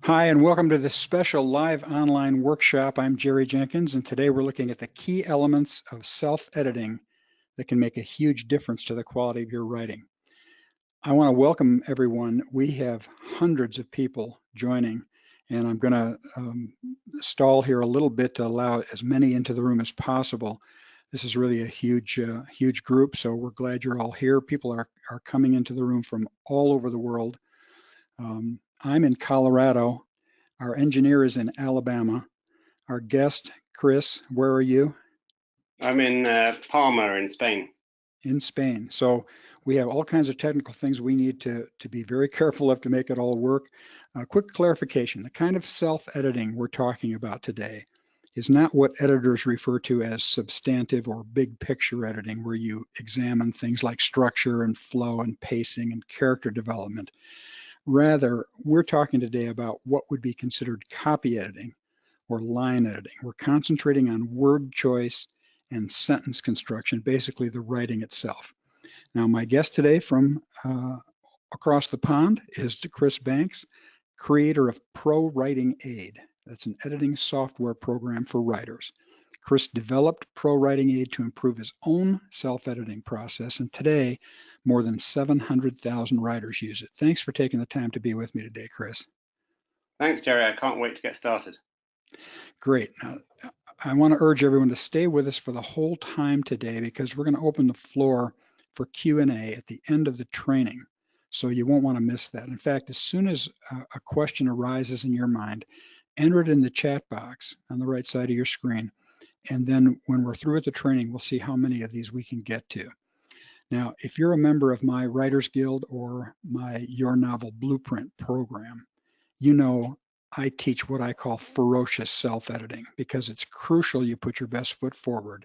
Hi, and welcome to this special live online workshop. I'm Jerry Jenkins, and today we're looking at the key elements of self-editing that can make a huge difference to the quality of your writing. I want to welcome everyone. We have hundreds of people joining, and I'm going to stall here a little bit to allow as many into the room as possible. This is really a huge group, so we're glad you're all here. People are coming into the room from all over the world. I'm in Colorado. Our engineer is in Alabama. Our guest, Chris, where are you? I'm in Palma in Spain. In Spain. So we have all kinds of technical things we need to be very careful of to make it all work. Quick clarification, the kind of self-editing we're talking about today is not what editors refer to as substantive or big picture editing, where you examine things like structure and flow and pacing and character development. Rather, we're talking today about what would be considered copy editing or line editing. We're concentrating on word choice and sentence construction, basically the writing itself. Now, my guest today from across the pond is Chris Banks, creator of ProWritingAid. That's an editing software program for writers. Chris developed ProWritingAid to improve his own self-editing process, and today, more than 700,000 writers use it. Thanks for taking the time to be with me today, Chris. Thanks, Jerry. I can't wait to get started. Great. Now, I want to urge everyone to stay with us for the whole time today because we're going to open the floor for Q&A at the end of the training. So you won't want to miss that. In fact, as soon as a question arises in your mind, enter it in the chat box on the right side of your screen. And then when we're through with the training, we'll see how many of these we can get to. Now, if you're a member of my Writers Guild or my Your Novel Blueprint program, you know I teach what I call ferocious self-editing because it's crucial you put your best foot forward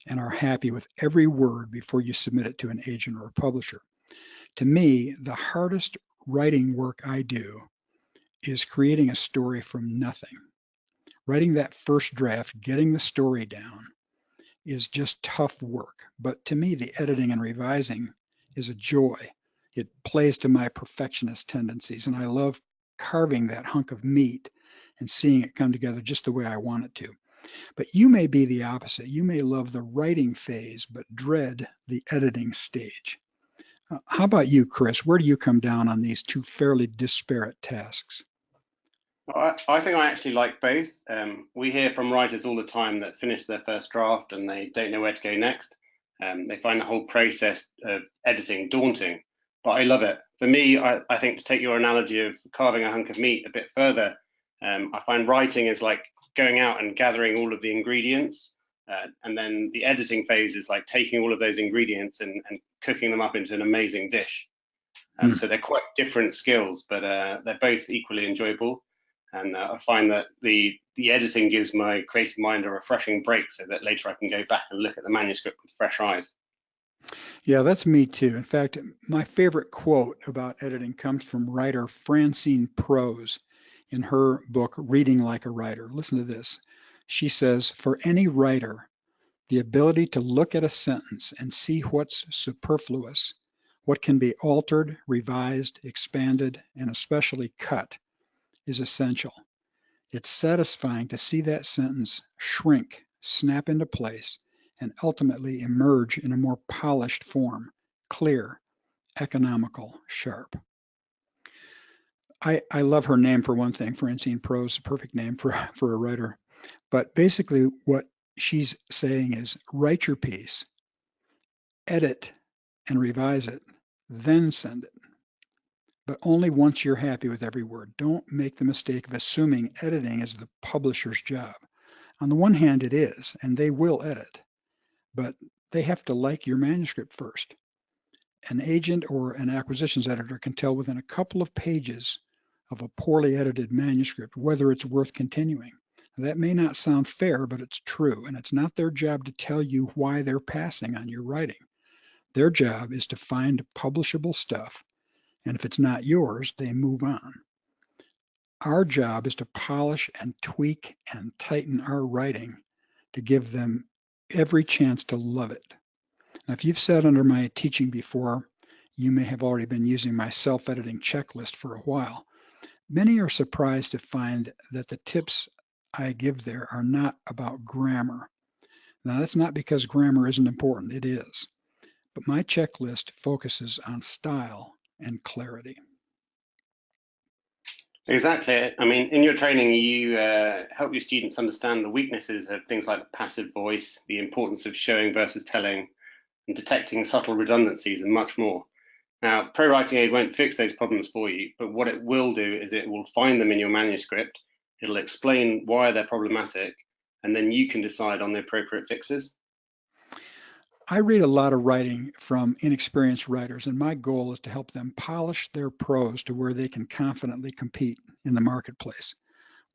and are happy with every word before you submit it to an agent or a publisher. To me, the hardest writing work I do is creating a story from nothing. Writing that first draft, getting the story down is just tough work. But to me, the editing and revising is a joy. It plays to my perfectionist tendencies, and I love carving that hunk of meat and seeing it come together just the way I want it to. But you may be the opposite. You may love the writing phase, but dread the editing stage. How about you, Chris? Where do you come down on these two fairly disparate tasks? I think I actually like both. We hear from writers all the time that finish their first draft and they don't know where to go next. They find the whole process of editing daunting, but I love it. For me, I think to take your analogy of carving a hunk of meat a bit further, I find writing is like going out and gathering all of the ingredients. And then the editing phase is like taking all of those ingredients and cooking them up into an amazing dish. So they're quite different skills, but they're both equally enjoyable. And I find that the editing gives my creative mind a refreshing break so that later I can go back and look at the manuscript with fresh eyes. Yeah, that's me too. In fact, my favorite quote about editing comes from writer Francine Prose in her book, Reading Like a Writer. Listen to this. She says, for any writer, the ability to look at a sentence and see what's superfluous, what can be altered, revised, expanded, and especially cut is essential. It's satisfying to see that sentence shrink, snap into place, and ultimately emerge in a more polished form, clear, economical, sharp. I love her name for one thing. Francine Prose, perfect name for a writer. But basically what she's saying is write your piece, edit and revise it, then send it. But only once you're happy with every word. Don't make the mistake of assuming editing is the publisher's job. On the one hand, it is, and they will edit, but they have to like your manuscript first. An agent or an acquisitions editor can tell within a couple of pages of a poorly edited manuscript whether it's worth continuing. That may not sound fair, but it's true, and it's not their job to tell you why they're passing on your writing. Their job is to find publishable stuff, and if it's not yours, they move on. Our job is to polish and tweak and tighten our writing to give them every chance to love it. Now, if you've sat under my teaching before, you may have already been using my self-editing checklist for a while. Many are surprised to find that the tips I give there are not about grammar. Now, that's not because grammar isn't important, it is. But my checklist focuses on style and clarity. Exactly. I mean, in your training, you help your students understand the weaknesses of things like passive voice, the importance of showing versus telling, and detecting subtle redundancies, and much more. Now, ProWritingAid won't fix those problems for you, but what it will do is it will find them in your manuscript, it'll explain why they're problematic, and then you can decide on the appropriate fixes. I read a lot of writing from inexperienced writers, and my goal is to help them polish their prose to where they can confidently compete in the marketplace.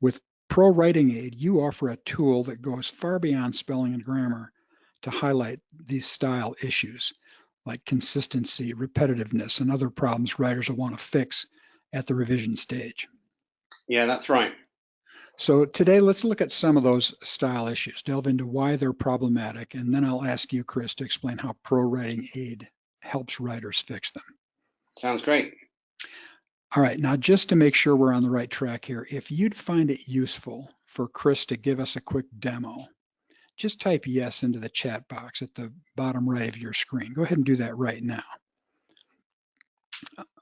With ProWritingAid, you offer a tool that goes far beyond spelling and grammar to highlight these style issues like consistency, repetitiveness, and other problems writers will want to fix at the revision stage. Yeah, that's right. So today, let's look at some of those style issues, delve into why they're problematic, and then I'll ask you, Chris, to explain how ProWritingAid helps writers fix them. Sounds great. All right, now just to make sure we're on the right track here, if you'd find it useful for Chris to give us a quick demo, just type yes into the chat box at the bottom right of your screen. Go ahead and do that right now.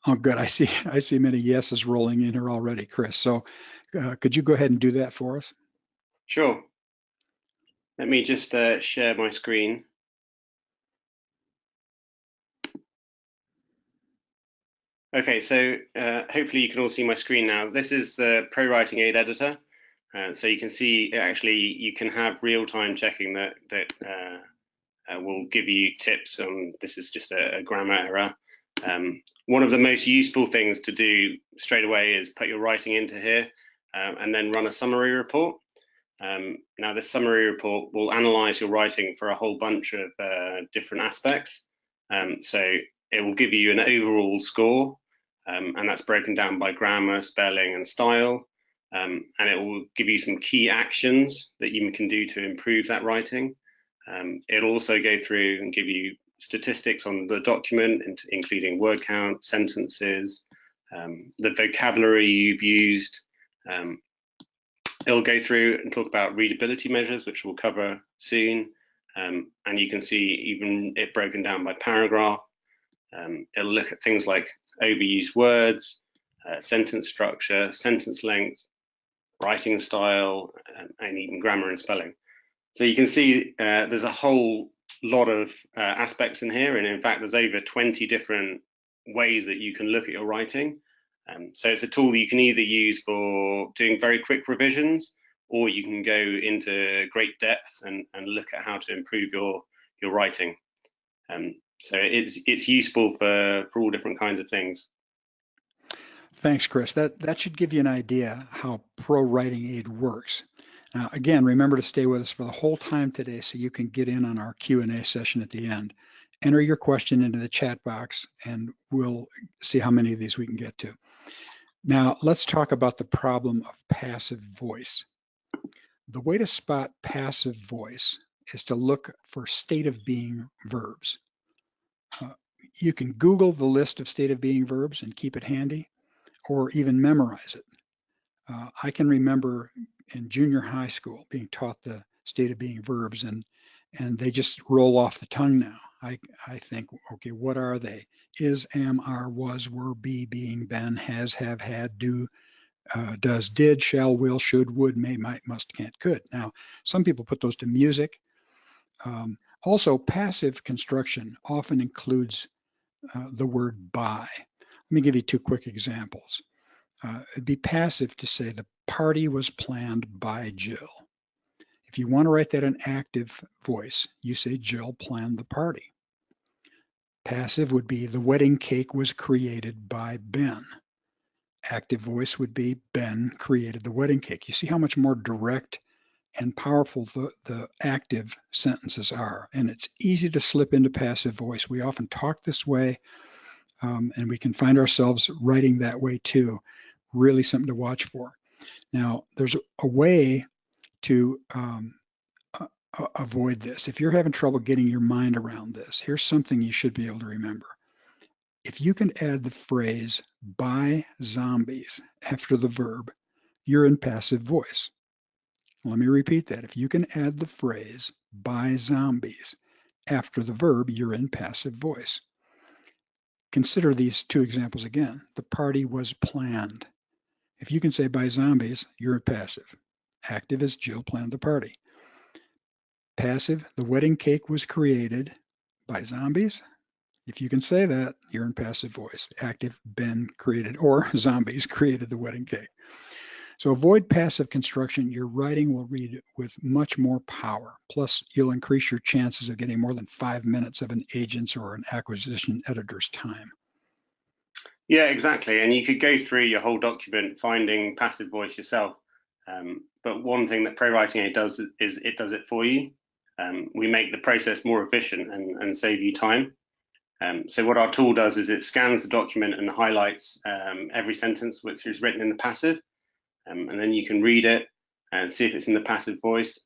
Oh, good. I see many yeses rolling in here already, Chris. So could you go ahead and do that for us? Sure. Let me just share my screen. Okay, so hopefully you can all see my screen now. This is the ProWritingAid editor. So you can see actually you can have real-time checking that will give you tips on this is just a grammar error. One of the most useful things to do straight away is put your writing into here and then run a summary report. Now this summary report will analyze your writing for a whole bunch of different aspects. So it will give you an overall score, and that's broken down by grammar, spelling, and style. And it will give you some key actions that you can do to improve that writing. It'll also go through and give you statistics on the document, including word count, sentences, the vocabulary you've used. It'll go through and talk about readability measures, which we'll cover soon. And you can see even it broken down by paragraph. It'll look at things like overused words, sentence structure, sentence length, writing style, and even grammar and spelling. So you can see there's a whole lot of aspects in here, and in fact there's over 20 different ways that you can look at your writing. So it's a tool that you can either use for doing very quick revisions, or you can go into great depth and look at how to improve your writing. So it's useful for all different kinds of things. Thanks, Chris. That should give you an idea how ProWritingAid works. Now, again, remember to stay with us for the whole time today so you can get in on our Q&A session at the end. Enter your question into the chat box and we'll see how many of these we can get to. Now, let's talk about the problem of passive voice. The way to spot passive voice is to look for state of being verbs. You can Google the list of state of being verbs and keep it handy, or even memorize it. I can remember in junior high school being taught the state of being verbs, and they just roll off the tongue now. I think, okay, what are they? Is, am, are, was, were, be, being, been, has, have, had, do, does, did, shall, will, should, would, may, might, must, can't, could. Now, some people put those to music. Also, passive construction often includes the word by. Let me give you two quick examples. It'd be passive to say the party was planned by Jill. If you want to write that in active voice, you say Jill planned the party. Passive would be the wedding cake was created by Ben. Active voice would be Ben created the wedding cake. You see how much more direct and powerful the active sentences are. And it's easy to slip into passive voice. We often talk this way, and we can find ourselves writing that way too. Really something to watch for. Now, there's a way to avoid this. If you're having trouble getting your mind around this, here's something you should be able to remember. If you can add the phrase by zombies after the verb, you're in passive voice. Let me repeat that. If you can add the phrase by zombies after the verb, you're in passive voice. Consider these two examples again. The party was planned. If you can say by zombies, you're in passive. Active is Jill planned the party. Passive, the wedding cake was created by zombies. If you can say that, you're in passive voice. Active, Ben created, or zombies created the wedding cake. So avoid passive construction. Your writing will read with much more power. Plus, you'll increase your chances of getting more than 5 minutes of an agent's or an acquisition editor's time. Yeah, exactly. And you could go through your whole document finding passive voice yourself. But one thing that ProWritingAid does is it does it for you. We make the process more efficient and save you time. So what our tool does is it scans the document and highlights every sentence which is written in the passive. And then you can read it and see if it's in the passive voice,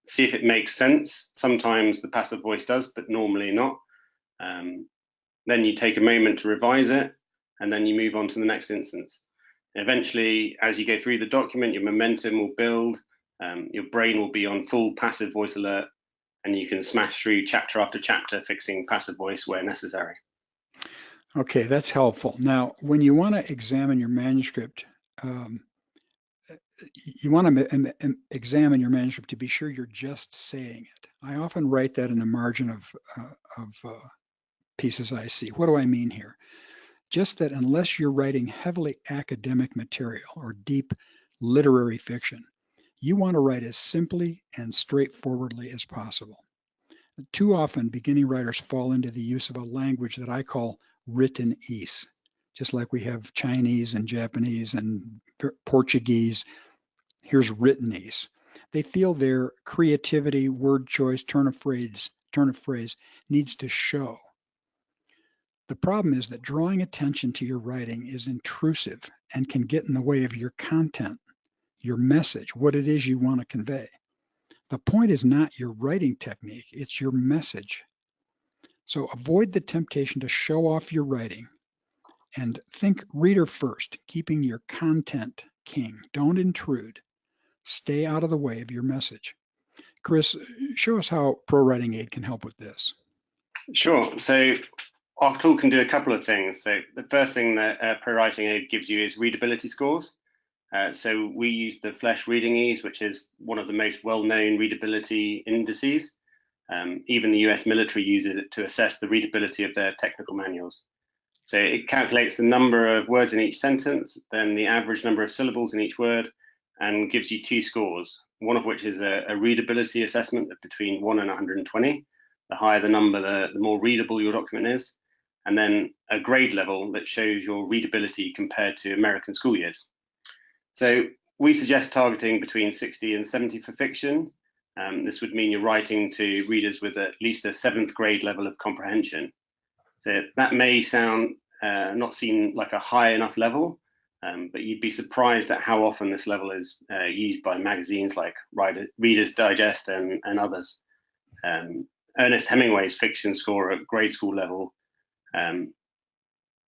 see if it makes sense. Sometimes the passive voice does, but normally not. Then you take a moment to revise it, and then you move on to the next instance. Eventually, as you go through the document, your momentum will build, your brain will be on full passive voice alert, and you can smash through chapter after chapter, fixing passive voice where necessary. Okay, that's helpful. Now, when you want to examine your manuscript, you want to examine your manuscript to be sure you're just saying it. I often write that in the margin of pieces I see. What do I mean here? Just that unless you're writing heavily academic material or deep literary fiction, you want to write as simply and straightforwardly as possible. Too often, beginning writers fall into the use of a language that I call written-ese, just like we have Chinese and Japanese and Portuguese. Here's written-ese. They feel their creativity, word choice, turn of phrase needs to show. The problem is that drawing attention to your writing is intrusive and can get in the way of your content, your message, what it is you want to convey. The point is not your writing technique, it's your message. So avoid the temptation to show off your writing and think reader first, keeping your content king. Don't intrude. Stay out of the way of your message. Chris, show us how ProWritingAid can help with this. Sure. So our tool can do a couple of things. So the first thing that ProWritingAid gives you is readability scores. So we use the Flesch Reading Ease, which is one of the most well-known readability indices. Even the US military uses it to assess the readability of their technical manuals. So it calculates the number of words in each sentence, then the average number of syllables in each word, and gives you two scores, one of which is a readability assessment of between 1 and 120. The higher the number, the more readable your document is. And then a grade level that shows your readability compared to American school years. So we suggest targeting between 60 and 70 for fiction. This would mean you're writing to readers with at least a 7th grade level of comprehension. So that may sound not seem like a high enough level, but you'd be surprised at how often this level is used by magazines like Reader's Digest and others. Ernest Hemingway's fiction score at grade school level.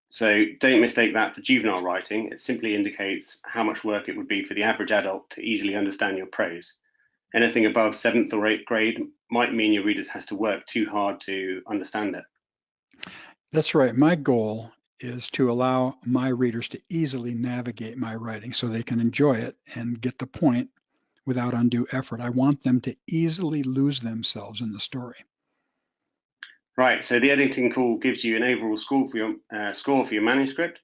So don't mistake that for juvenile writing. It simply indicates how much work it would be for the average adult to easily understand your prose. Anything above 7th or 8th grade might mean your readers has to work too hard to understand it. That's right. My goal is to allow my readers to easily navigate my writing so they can enjoy it and get the point without undue effort. I want them to easily lose themselves in the story. Right, so the editing tool gives you an overall score for your manuscript,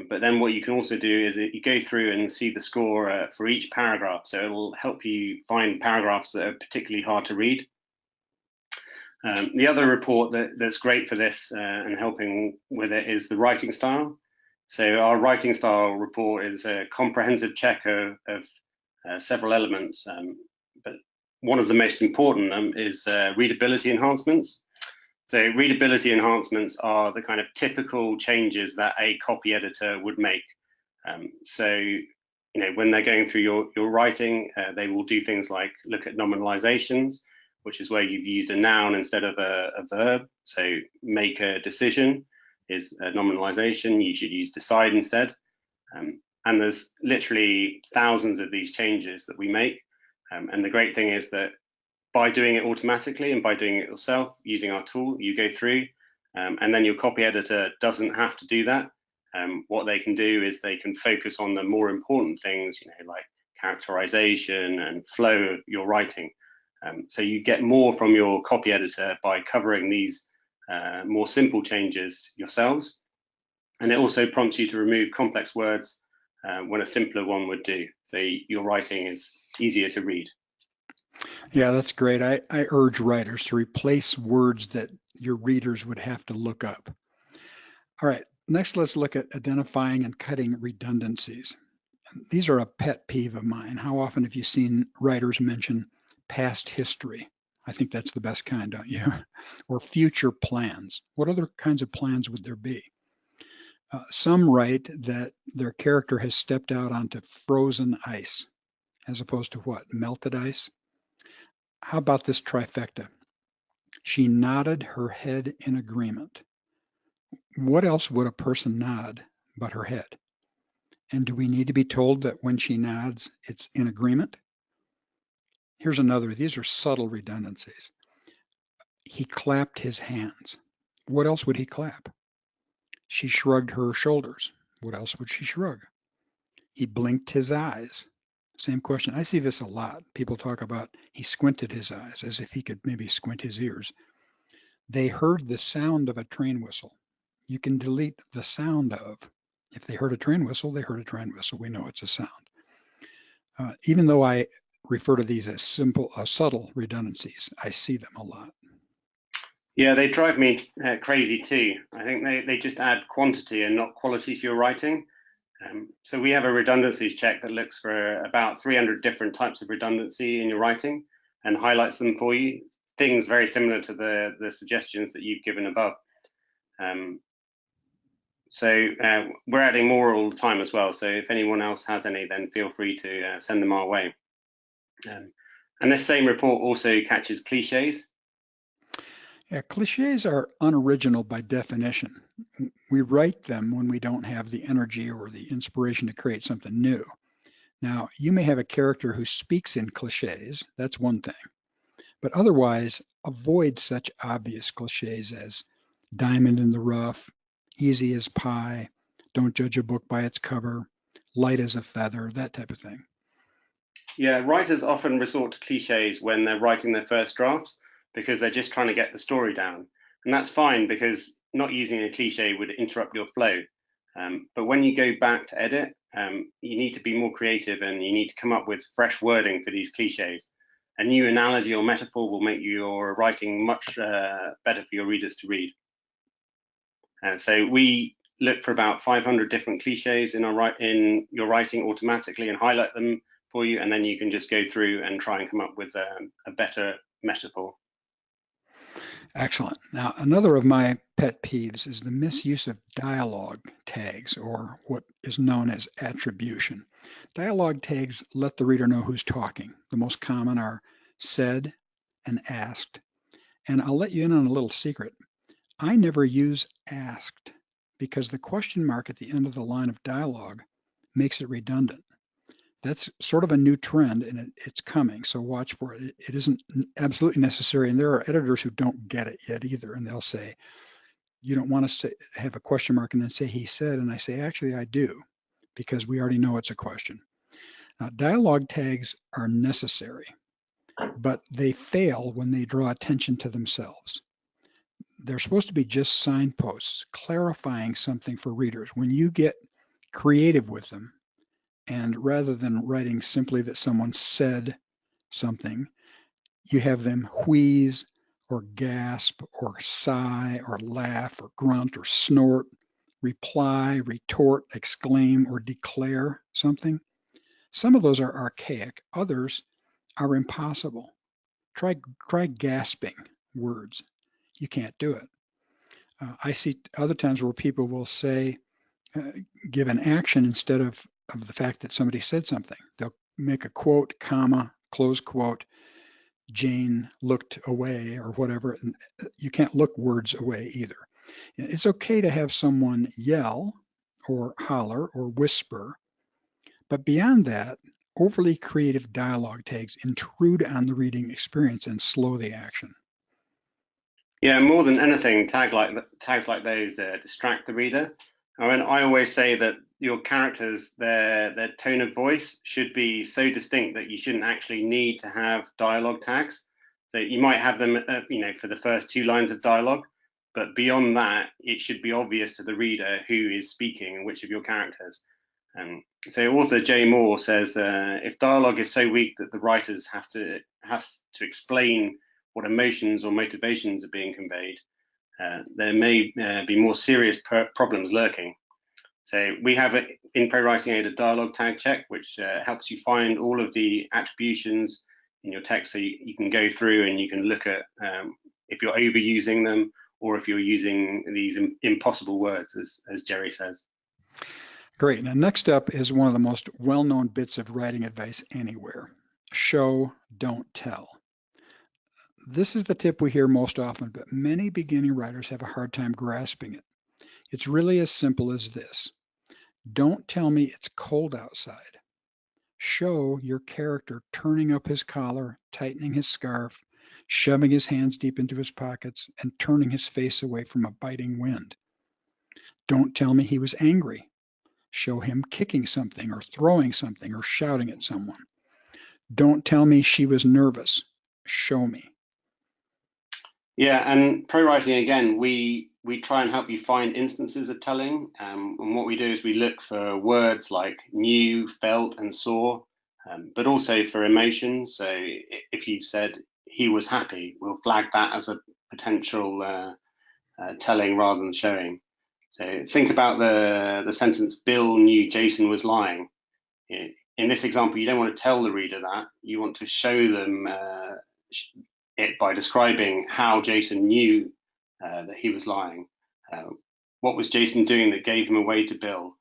but then what you can also do is you go through and see the score for each paragraph, so it'll help you find paragraphs that are particularly hard to read. The other report that's great for this and helping with it is the writing style. So our writing style report is a comprehensive check of several elements, but one of the most important is readability enhancements. So readability enhancements are the kind of typical changes that a copy editor would make. So, when they're going through your writing, they will do things like look at nominalizations, which is where you've used a noun instead of a verb. So make a decision. is a nominalization. You should use decide instead. And there's literally thousands of these changes that we make. And the great thing is that by doing it automatically and by doing it yourself using our tool, you go through, and then your copy editor doesn't have to do that. What they can do is they can focus on the more important things, like characterization and flow of your writing. So you get more from your copy editor by covering these more simple changes yourselves. And it also prompts you to remove complex words when a simpler one would do. So your writing is easier to read. Yeah, that's great. I urge writers to replace words that your readers would have to look up. All right, next let's look at identifying and cutting redundancies. These are a pet peeve of mine. How often have you seen writers mention past history? I think that's the best kind, don't you? Or future plans. What other kinds of plans would there be? Some write that their character has stepped out onto frozen ice, as opposed to what? Melted ice? How about this trifecta? She nodded her head in agreement. What else would a person nod but her head? And do we need to be told that when she nods, it's in agreement? Here's another. These are subtle redundancies. He clapped his hands. What else would he clap? She shrugged her shoulders. What else would she shrug? He blinked his eyes. Same question. I see this a lot. People talk about he squinted his eyes as if he could maybe squint his ears. They heard the sound of a train whistle. You can delete the sound of. If they heard a train whistle, they heard a train whistle. We know it's a sound. Even though I refer to these as subtle redundancies, I see them a lot. Yeah, they drive me crazy too. I think they just add quantity and not quality to your writing. So we have a redundancies check that looks for about 300 different types of redundancy in your writing and highlights them for you. Things very similar to the suggestions that you've given above. So we're adding more all the time as well. So if anyone else has any, then feel free to send them our way. And this same report also catches cliches. Yeah, cliches are unoriginal by definition. We write them when we don't have the energy or the inspiration to create something new. Now, you may have a character who speaks in cliches, that's one thing, but otherwise avoid such obvious cliches as diamond in the rough, easy as pie, don't judge a book by its cover, light as a feather, that type of thing. Yeah, writers often resort to cliches when they're writing their first drafts because they're just trying to get the story down. And that's fine because not using a cliche would interrupt your flow. But when you go back to edit, you need to be more creative and you need to come up with fresh wording for these cliches. A new analogy or metaphor will make your writing much better for your readers to read. So we look for about 500 different cliches in your writing automatically and highlight them for you, and then you can just go through and try and come up with a better metaphor. Excellent. Now, another of my pet peeves is the misuse of dialogue tags, or what is known as attribution. Dialogue tags let the reader know who's talking. The most common are said and asked. And I'll let you in on a little secret. I never use asked because the question mark at the end of the line of dialogue makes it redundant. That's sort of a new trend and it's coming, so watch for it. It isn't absolutely necessary, and there are editors who don't get it yet either, and they'll say, you don't want to have a question mark and then say he said, and I say, actually I do, because we already know it's a question. Now, dialogue tags are necessary, but they fail when they draw attention to themselves. They're supposed to be just signposts, clarifying something for readers. When you get creative with them, and rather than writing simply that someone said something, you have them wheeze or gasp or sigh or laugh or grunt or snort, reply, retort, exclaim, or declare something. Some of those are archaic. Others are impossible. Try gasping words. You can't do it. I see other times where people will say, give an action instead of the fact that somebody said something. They'll make a quote, comma, close quote, Jane looked away or whatever. And you can't look words away either. It's okay to have someone yell or holler or whisper, but beyond that, overly creative dialogue tags intrude on the reading experience and slow the action. Yeah, more than anything, tags like those distract the reader. I always say that your characters, their tone of voice should be so distinct that you shouldn't actually need to have dialogue tags. So you might have them, for the first two lines of dialogue, but beyond that, it should be obvious to the reader who is speaking and which of your characters. So author Jay Moore says, if dialogue is so weak that the writers have to explain what emotions or motivations are being conveyed, there may be more serious problems lurking. So we have in ProWritingAid a dialogue tag check, which helps you find all of the attributions in your text, so you can go through and you can look at if you're overusing them or if you're using these impossible words, as Jerry says. Great. Now, next up is one of the most well-known bits of writing advice anywhere: show, don't tell. This is the tip we hear most often, but many beginning writers have a hard time grasping it. It's really as simple as this: don't tell me it's cold outside. Show your character turning up his collar, tightening his scarf, shoving his hands deep into his pockets, and turning his face away from a biting wind. Don't tell me he was angry. Show him kicking something or throwing something or shouting at someone. Don't tell me she was nervous. Show me. Yeah, and ProWriting, again, we try and help you find instances of telling. And what we do is we look for words like knew, felt, and saw, but also for emotions. So if you've said he was happy, we'll flag that as a potential telling rather than showing. So think about the sentence, Bill knew Jason was lying. In this example, you don't want to tell the reader that. You want to show them it by describing how Jason knew that he was lying. What was Jason doing that gave him away to Bill?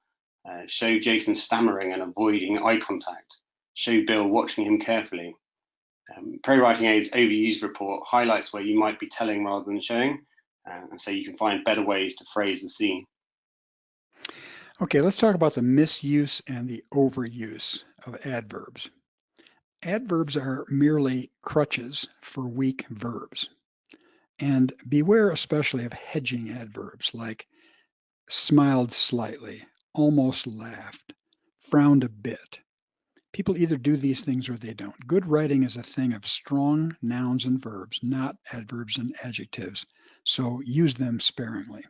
Show Jason stammering and avoiding eye contact. Show Bill watching him carefully. ProWritingAid's overused report highlights where you might be telling rather than showing, and so you can find better ways to phrase the scene. Okay, let's talk about the misuse and the overuse of adverbs. Adverbs are merely crutches for weak verbs. And beware especially of hedging adverbs like smiled slightly, almost laughed, frowned a bit. People either do these things or they don't. Good writing is a thing of strong nouns and verbs, not adverbs and adjectives. So use them sparingly.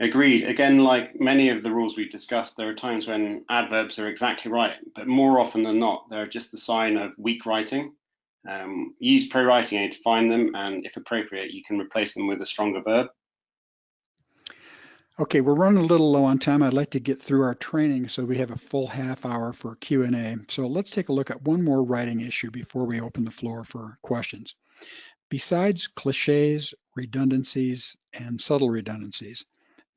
Agreed. Again, like many of the rules we've discussed, there are times when adverbs are exactly right, but more often than not, they're just a sign of weak writing. Use ProWritingAid to find them, and if appropriate, you can replace them with a stronger verb. Okay, we're running a little low on time. I'd like to get through our training so we have a full half hour for Q&A. So let's take a look at one more writing issue before we open the floor for questions. Besides cliches, redundancies, and subtle redundancies,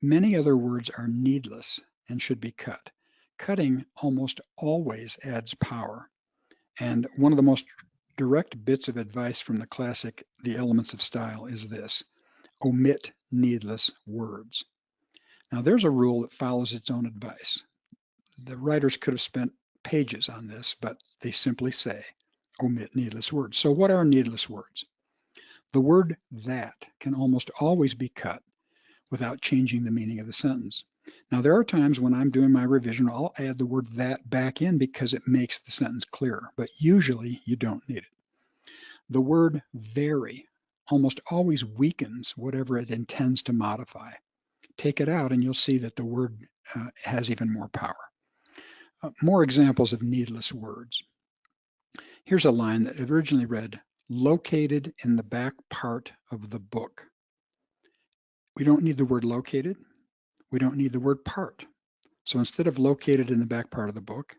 many other words are needless and should be cut. Cutting almost always adds power. And one of the most direct bits of advice from the classic The Elements of Style is this: omit needless words. Now, there's a rule that follows its own advice. The writers could have spent pages on this, but they simply say, omit needless words. So what are needless words? The word that can almost always be cut without changing the meaning of the sentence. Now, there are times when I'm doing my revision, I'll add the word that back in because it makes the sentence clearer, but usually you don't need it. The word very almost always weakens whatever it intends to modify. Take it out and you'll see that the word has even more power. More examples of needless words. Here's a line that originally read, located in the back part of the book. We don't need the word located. We don't need the word part. So instead of located in the back part of the book,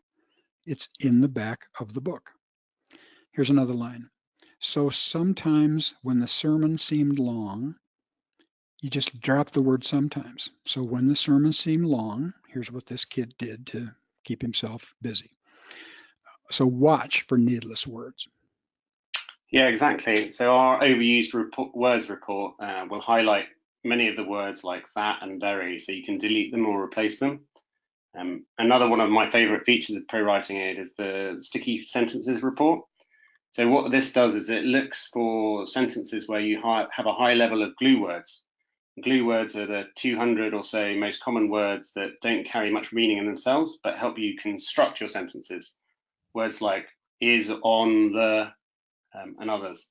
it's in the back of the book. Here's another line. So sometimes when the sermon seemed long, you just drop the word sometimes. So when the sermon seemed long, here's what this kid did to keep himself busy. So watch for needless words. Yeah, exactly. So our overused words report will highlight many of the words like that and very, so you can delete them or replace them. Another one of my favorite features of ProWritingAid is the sticky sentences report. So what this does is it looks for sentences where you have a high level of glue words. Glue words are the 200 or so most common words that don't carry much meaning in themselves, but help you construct your sentences. Words like is, on, the, and others.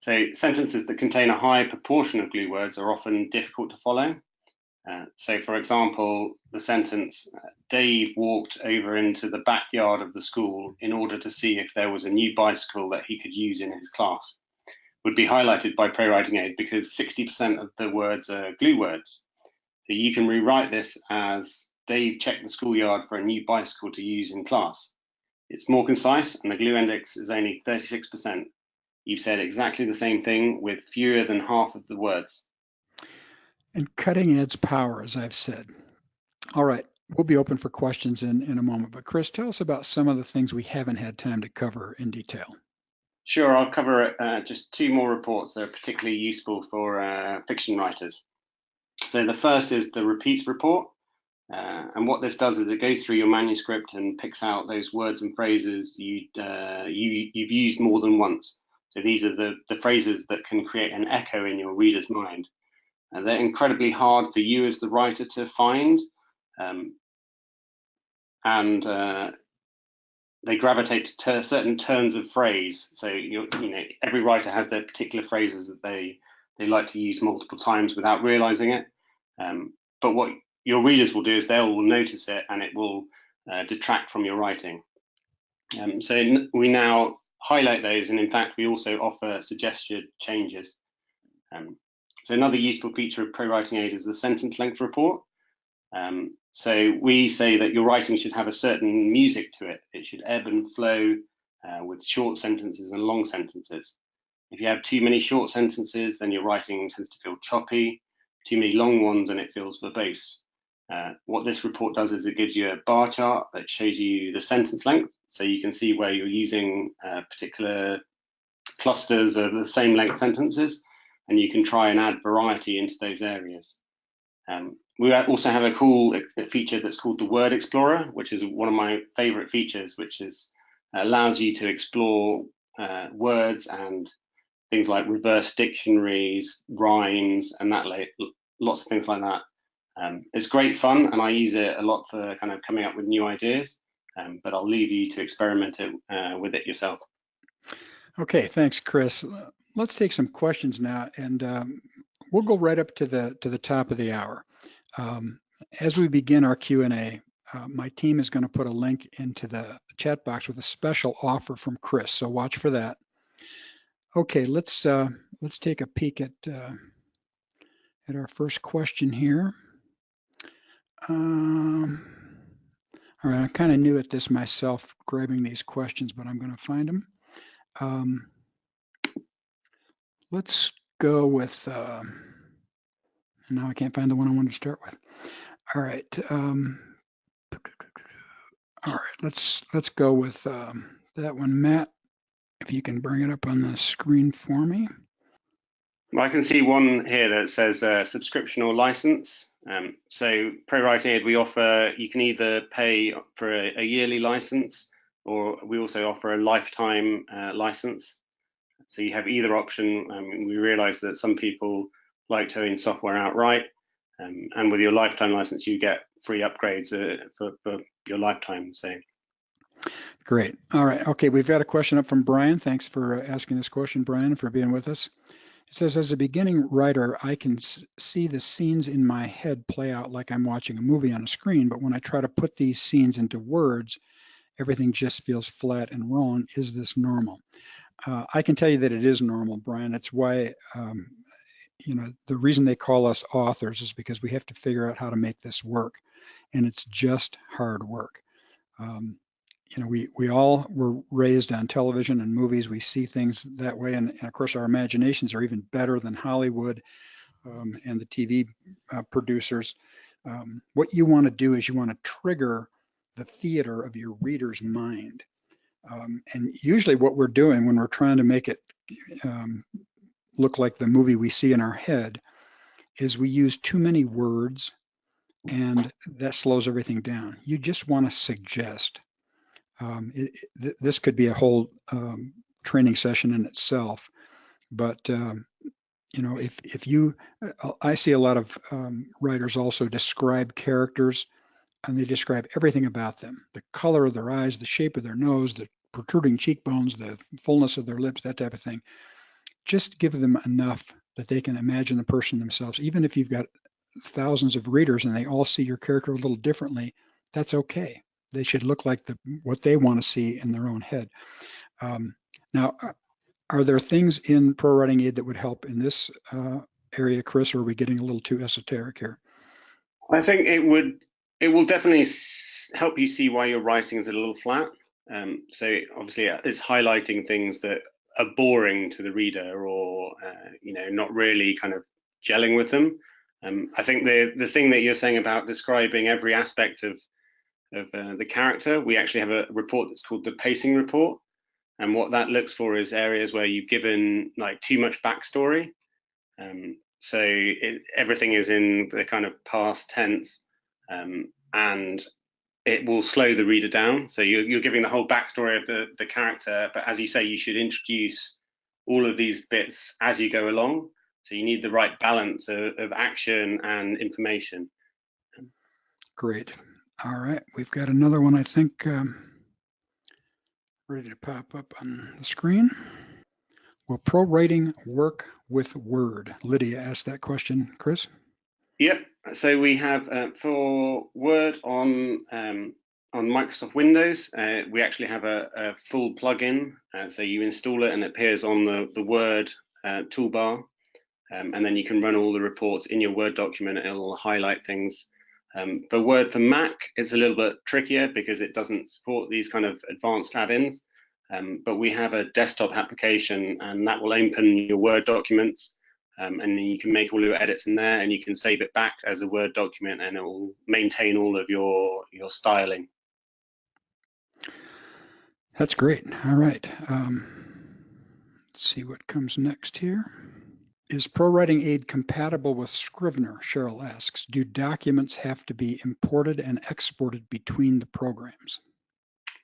So sentences that contain a high proportion of glue words are often difficult to follow. So for example, the sentence, Dave walked over into the backyard of the school in order to see if there was a new bicycle that he could use in his class, would be highlighted by ProWritingAid because 60% of the words are glue words. So you can rewrite this as Dave checked the schoolyard for a new bicycle to use in class. It's more concise and the glue index is only 36%. You've said exactly the same thing with fewer than half of the words. And cutting adds power, as I've said. All right, we'll be open for questions in a moment, but Chris, tell us about some of the things we haven't had time to cover in detail. Sure, I'll cover just two more reports that are particularly useful for fiction writers. So the first is the repeats report. And what this does is it goes through your manuscript and picks out those words and phrases you've used more than once. So these are the phrases that can create an echo in your reader's mind. And they're incredibly hard for you as the writer to find. They gravitate to certain turns of phrase. So every writer has their particular phrases that they like to use multiple times without realizing it. But what your readers will do is they'll notice it and it will detract from your writing. So we now highlight those, and in fact we also offer suggested changes. So another useful feature of ProWritingAid is the sentence length report. So we say that your writing should have a certain music to it. It should ebb and flow with short sentences and long sentences. If you have too many short sentences, then your writing tends to feel choppy. Too many long ones and it feels verbose. What this report does is it gives you a bar chart that shows you the sentence length, so you can see where you're using particular clusters of the same length sentences, and you can try and add variety into those areas. We also have a cool feature that's called the Word Explorer, which is one of my favorite features, which allows you to explore words and things like reverse dictionaries, rhymes, and lots of things like that. It's great fun, and I use it a lot for kind of coming up with new ideas, but I'll leave you to experiment with it yourself. Okay, thanks, Chris. Let's take some questions now, and we'll go right up to the top of the hour. As we begin our Q&A, my team is going to put a link into the chat box with a special offer from Chris, so watch for that. Okay, let's take a peek at our first question here. All right, I'm kind of new at this myself, grabbing these questions, but I'm going to find them. Let's go with, now I can't find the one I wanted to start with. All right. All right, let's go with that one. Matt, if you can bring it up on the screen for me. Well, I can see one here that says subscription or license. So ProWritingAid, we offer, you can either pay for a yearly license, or we also offer a lifetime license. So you have either option. We realize that some people like to own software outright, and with your lifetime license, you get free upgrades for your lifetime. So great. All right. Okay, we've got a question up from Brian. Thanks for asking this question, Brian, and for being with us. It says, as a beginning writer, I can see the scenes in my head play out like I'm watching a movie on a screen, but when I try to put these scenes into words, everything just feels flat and wrong. Is this normal? I can tell you that it is normal, Brian. That's why, the reason they call us authors is because we have to figure out how to make this work, and it's just hard work. We all were raised on television and movies. We see things that way, and of course, our imaginations are even better than Hollywood and the TV producers. What you want to do is you want to trigger the theater of your reader's mind. And usually what we're doing when we're trying to make it look like the movie we see in our head is we use too many words, and that slows everything down. You just want to suggest. This could be a whole training session in itself, but you know, if you, I see a lot of writers also describe characters, and they describe everything about them: the color of their eyes, the shape of their nose, the protruding cheekbones, the fullness of their lips, that type of thing. Just give them enough that they can imagine the person themselves. Even if you've got thousands of readers and they all see your character a little differently, that's okay. They should look like what they want to see in their own head. Now, are there things in ProWritingAid that would help in this area, Chris, or are we getting a little too esoteric here? I think it will definitely help you see why your writing is a little flat. So obviously it's highlighting things that are boring to the reader, or not really kind of gelling with them. I think the thing that you're saying about describing every aspect of the character, we actually have a report that's called the pacing report, and what that looks for is areas where you've given like too much backstory. So everything is in the kind of past tense, and it will slow the reader down. So you're giving the whole backstory of the character, but as you say, you should introduce all of these bits as you go along. So you need the right balance of action and information. Great. All right, we've got another one, I think, ready to pop up on the screen. Will ProWriting work with Word? Lydia asked that question, Chris. Yep. So we have for Word on Microsoft Windows, we actually have a full plugin. So you install it and it appears on the Word toolbar, and then you can run all the reports in your Word document. It'll highlight things. For Word for Mac, it's a little bit trickier because it doesn't support these kind of advanced add-ins. But we have a desktop application, and that will open your Word documents. And then you can make all your edits in there, and you can save it back as a Word document, and it will maintain all of your styling. That's great. All right. Let's see what comes next here. Is ProWritingAid compatible with Scrivener? Cheryl asks. Do documents have to be imported and exported between the programs?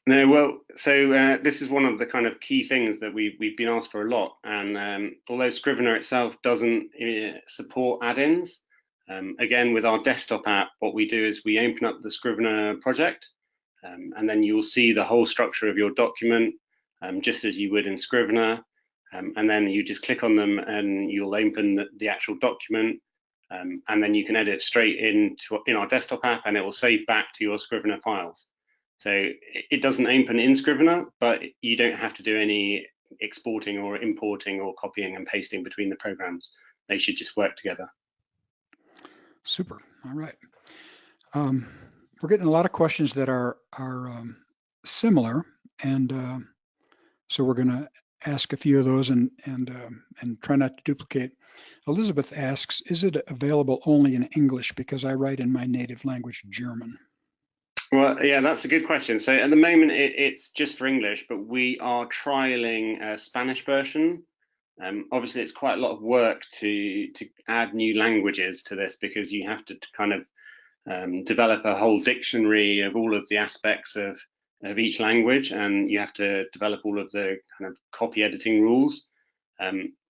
No, well, so this is one of the kind of key things that we've been asked for a lot. And although Scrivener itself doesn't support add-ins, again, with our desktop app, what we do is we open up the Scrivener project, and then you'll see the whole structure of your document, just as you would in Scrivener. And then you just click on them and you'll open the actual document. And then you can edit straight in our desktop app, and it will save back to your Scrivener files. So it doesn't open in Scrivener, but you don't have to do any exporting or importing or copying and pasting between the programs. They should just work together. Super. All right. We're getting a lot of questions that are similar, and so we're going to ask a few of those and try not to duplicate. Elizabeth asks, is it available only in English because I write in my native language, German? Well, yeah, that's a good question. So at the moment, it's just for English, but we are trialing a Spanish version. Obviously, it's quite a lot of work to add new languages to this, because you have to kind of develop a whole dictionary of all of the aspects of each language, and you have to develop all of the kind of copy editing rules.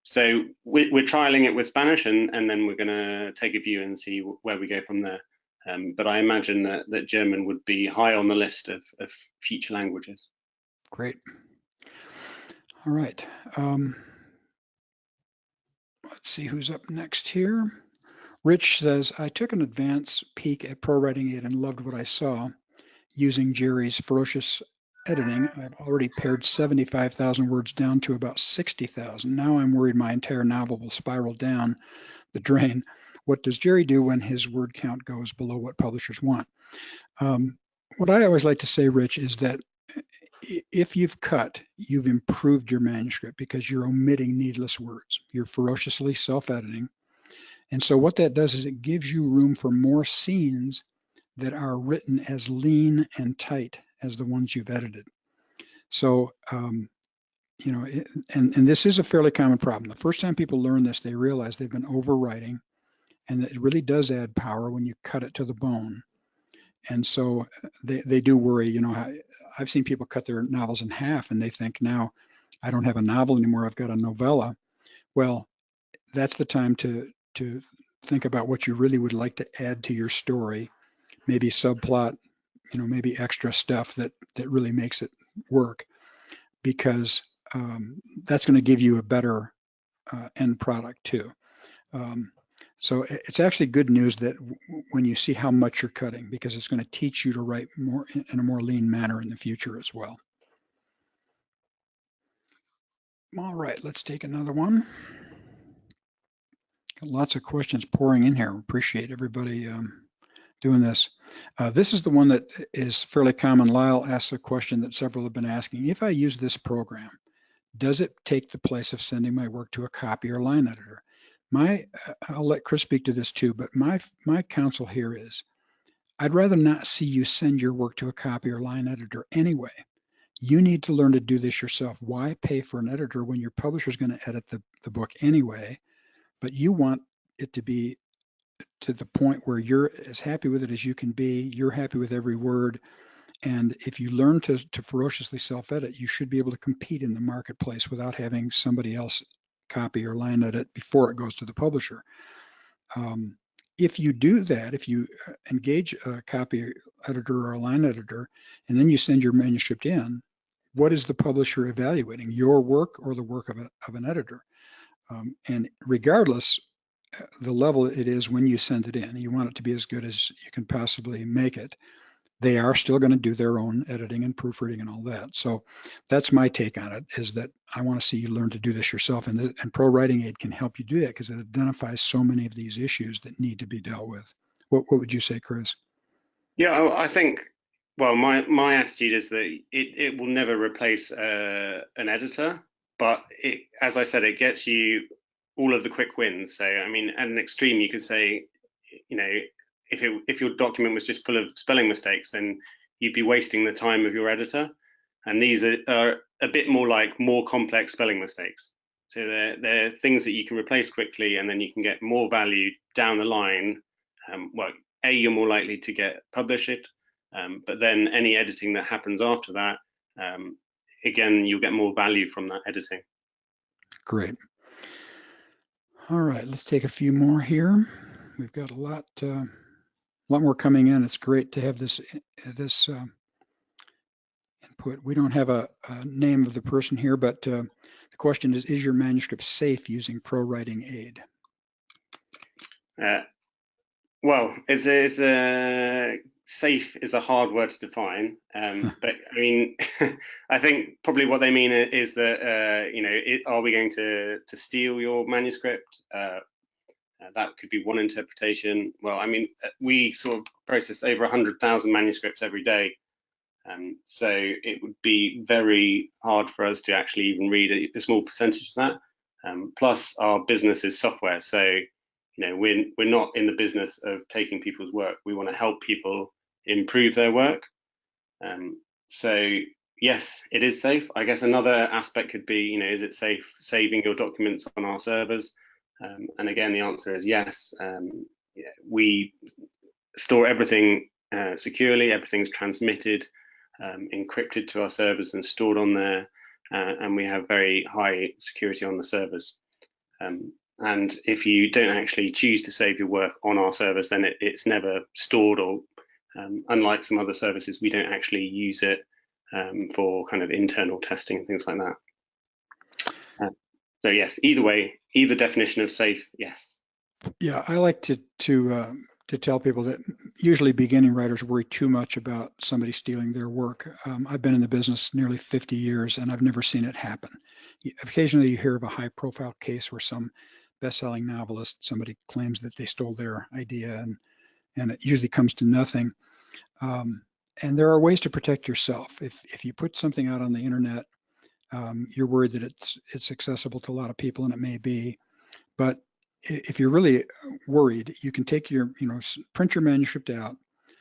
So we're trialing it with Spanish, and then we're going to take a view and see where we go from there. But I imagine that German would be high on the list of future languages. Great. All right. Let's see who's up next here. Rich says, I took an advance peek at ProWritingAid and loved what I saw. Using Jerry's ferocious editing, I've already pared 75,000 words down to about 60,000. Now I'm worried my entire novel will spiral down the drain. What does Jerry do when his word count goes below what publishers want? What I always like to say, Rich, is that if you've cut, you've improved your manuscript because you're omitting needless words. You're ferociously self-editing. And so what that does is it gives you room for more scenes that are written as lean and tight as the ones you've edited. So, you know, and this is a fairly common problem. The first time people learn this, they realize they've been overwriting and it really does add power when you cut it to the bone. And so they do worry, you know, I've seen people cut their novels in half and they think, now I don't have a novel anymore, I've got a novella. Well, that's the time to think about what you really would like to add to your story, maybe subplot, you know, maybe extra stuff that really makes it work, because that's going to give you a better end product too. So it's actually good news that when you see how much you're cutting, because it's going to teach you to write more in a more lean manner in the future as well. All right, let's take another one. Got lots of questions pouring in here. Appreciate everybody doing this. This is the one that is fairly common. Lyle asks a question that several have been asking. If I use this program, does it take the place of sending my work to a copy or line editor? I'll let Chris speak to this too, but my counsel here is, I'd rather not see you send your work to a copy or line editor anyway. You need to learn to do this yourself. Why pay for an editor when your publisher is going to edit the book anyway? But you want it to be to the point where you're as happy with it as you can be. You're happy with every word. And if you learn to ferociously self-edit, you should be able to compete in the marketplace without having somebody else copy or line edit before it goes to the publisher. If you do that, if you engage a copy editor or a line editor, and then you send your manuscript in, what is the publisher evaluating, your work or the work of an editor? And regardless, the level it is when you send it in, you want it to be as good as you can possibly make it. They are still going to do their own editing and proofreading and all that. So that's my take on it, is that I want to see you learn to do this yourself. And ProWritingAid can help you do that because it identifies so many of these issues that need to be dealt with. What would you say, Chris? Yeah, I think, well, my attitude is that it will never replace an editor, but as I said, it gets you all of the quick wins. So, I mean, at an extreme, you could say, you know, if your document was just full of spelling mistakes, then you'd be wasting the time of your editor. And these are a bit more like more complex spelling mistakes. So they're things that you can replace quickly, and then you can get more value down the line. Well, you're more likely to get published, but then any editing that happens after that, again, you'll get more value from that editing. Great. All right, let's take a few more here. We've got a lot more coming in. It's great to have this input. We don't have a name of the person here, but the question is your manuscript safe using ProWritingAid? Well, safe is a hard word to define, but I mean, I think probably what they mean is that you know, are we going to steal your manuscript? That could be one interpretation. Well, I mean, we sort of process over 100,000 manuscripts every day, so it would be very hard for us to actually even read a small percentage of that. Plus, our business is software, so you know, we're not in the business of taking people's work. We want to help people improve their work. So yes, it is safe. I guess another aspect could be, you know, is it safe saving your documents on our servers? And again, the answer is yes. Yeah, we store everything securely. Everything's transmitted, encrypted to our servers and stored on there. And we have very high security on the servers. And if you don't actually choose to save your work on our servers, then it's never stored, or unlike some other services, we don't actually use it for kind of internal testing and things like that. So yes, either way, either definition of safe, yes. Yeah, I like to tell people that usually beginning writers worry too much about somebody stealing their work. I've been in the business nearly 50 years and I've never seen it happen. Occasionally you hear of a high-profile case where some best-selling novelist, somebody claims that they stole their idea, and it usually comes to nothing. And there are ways to protect yourself. If you put something out on the internet, you're worried that it's accessible to a lot of people, and it may be. But if you're really worried, you can take print your manuscript out,